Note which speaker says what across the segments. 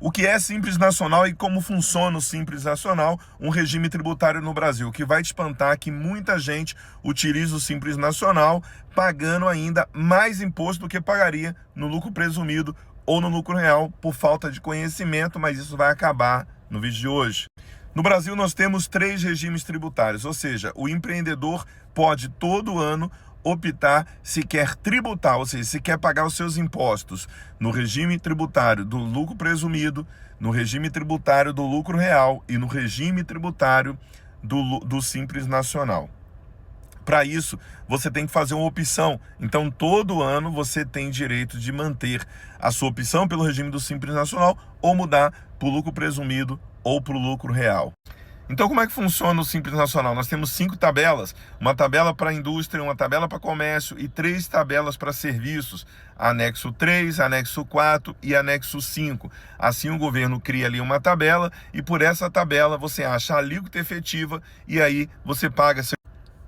Speaker 1: O que é Simples Nacional e como funciona o Simples Nacional, um regime tributário no Brasil, que vai te espantar que muita gente utiliza o Simples Nacional pagando ainda mais imposto do que pagaria no lucro presumido ou no lucro real por falta de conhecimento, mas isso vai acabar no vídeo de hoje. No Brasil nós temos 3 regimes tributários, ou seja, o empreendedor pode todo ano optar se quer tributar, ou seja, se quer pagar os seus impostos no regime tributário do lucro presumido, no regime tributário do lucro real e no regime tributário do Simples Nacional. Para isso, você tem que fazer uma opção. Então, todo ano você tem direito de manter a sua opção pelo regime do Simples Nacional ou mudar para o lucro presumido ou para o lucro real. Então, como é que funciona o Simples Nacional? Nós temos 5 tabelas, uma tabela para indústria, uma tabela para comércio e 3 tabelas para serviços, anexo 3, anexo 4 e anexo 5. Assim o governo cria ali uma tabela e por essa tabela você acha a alíquota efetiva e aí você paga seu...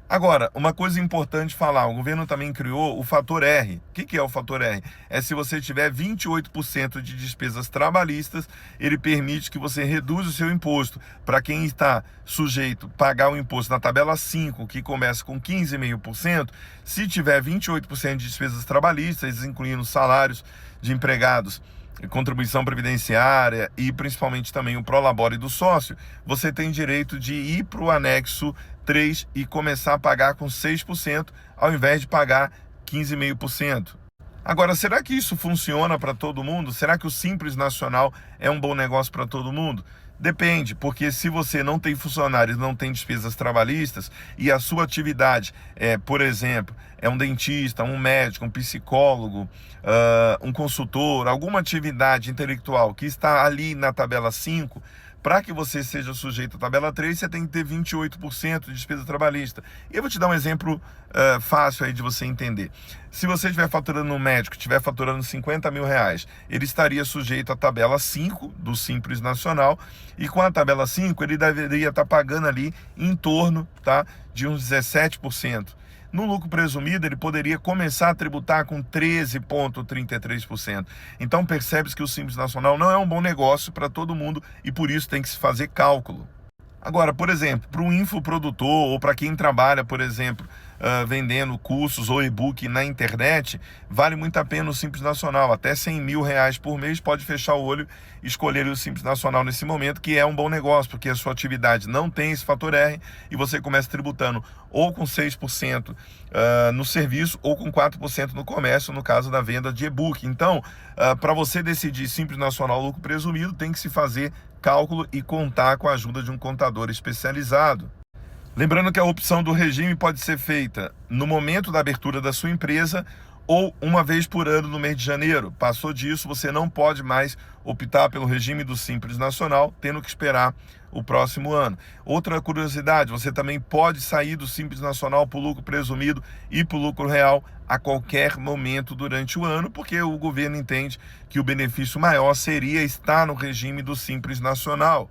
Speaker 1: Agora, uma coisa importante falar, o governo também criou o fator R. O que é o fator R? É se você tiver 28% de despesas trabalhistas, ele permite que você reduza o seu imposto. Para quem está sujeito a pagar o imposto na tabela 5, que começa com 15,5%, se tiver 28% de despesas trabalhistas, incluindo salários de empregados, contribuição previdenciária e principalmente também o prolabore do sócio, você tem direito de ir para o anexo 3 e começar a pagar com 6%, ao invés de pagar 15,5%. Agora, será que isso funciona para todo mundo? Será que o Simples Nacional é um bom negócio para todo mundo? Depende, porque se você não tem funcionários, não tem despesas trabalhistas e a sua atividade por exemplo, é um dentista, um médico, um psicólogo, um consultor, alguma atividade intelectual que está ali na tabela 5, para que você seja sujeito à tabela 3, você tem que ter 28% de despesa trabalhista. E eu vou te dar um exemplo fácil aí de você entender. Se você estiver faturando um médico, estiver faturando 50 mil reais, ele estaria sujeito à tabela 5 do Simples Nacional, e com a tabela 5 ele deveria estar pagando ali em torno, tá, de uns 17%. No lucro presumido, ele poderia começar a tributar com 13,33%. Então, percebe-se que o Simples Nacional não é um bom negócio para todo mundo e por isso tem que se fazer cálculo. Agora, por exemplo, para um infoprodutor ou para quem trabalha, por exemplo, vendendo cursos ou e-book na internet, vale muito a pena o Simples Nacional. Até 100 mil reais por mês pode fechar o olho e escolher o Simples Nacional nesse momento, que é um bom negócio, porque a sua atividade não tem esse fator R e você começa tributando ou com 6% no serviço ou com 4% no comércio, no caso da venda de e-book. Então, para você decidir Simples Nacional lucro presumido, tem que se fazer cálculo e contar com a ajuda de um contador especializado. Lembrando que a opção do regime pode ser feita no momento da abertura da sua empresa ou uma vez por ano no mês de janeiro. Passou disso, você não pode mais optar pelo regime do Simples Nacional, tendo que esperar o próximo ano. Outra curiosidade, você também pode sair do Simples Nacional para o lucro presumido e para o lucro real a qualquer momento durante o ano, porque o governo entende que o benefício maior seria estar no regime do Simples Nacional.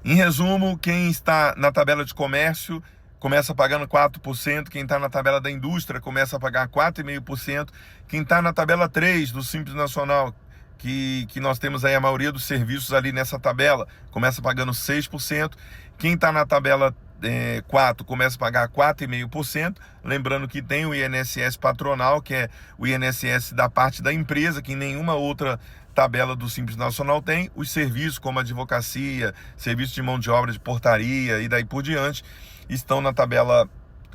Speaker 1: Em resumo, quem está na tabela de comércio começa pagando 4%, quem está na tabela da indústria começa a pagar 4,5%, quem está na tabela 3 do Simples Nacional, que nós temos aí a maioria dos serviços ali nessa tabela, começa pagando 6%, quem está na tabela 4 começa a pagar 4,5%, lembrando que tem o INSS patronal, que é o INSS da parte da empresa, que nenhuma outra tabela do Simples Nacional tem. Os serviços como advocacia, serviço de mão de obra de portaria e daí por diante estão na tabela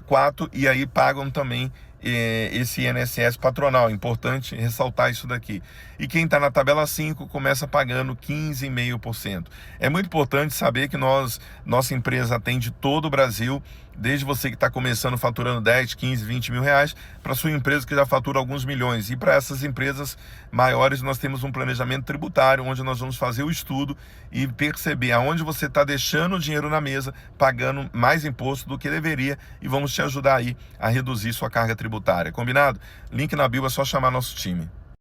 Speaker 1: 4 e aí pagam também esse INSS patronal. Importante ressaltar isso daqui. E quem está na tabela 5 começa pagando 15,5%. É muito importante saber que nossa empresa atende todo o Brasil, desde você que está começando faturando 10, 15, 20 mil reais, para sua empresa que já fatura alguns milhões. E para essas empresas maiores nós temos um planejamento tributário, onde nós vamos fazer o estudo e perceber aonde você está deixando o dinheiro na mesa, pagando mais imposto do que deveria, e vamos te ajudar aí a reduzir sua carga tributária. Combinado? Link na bio, é só chamar nosso time.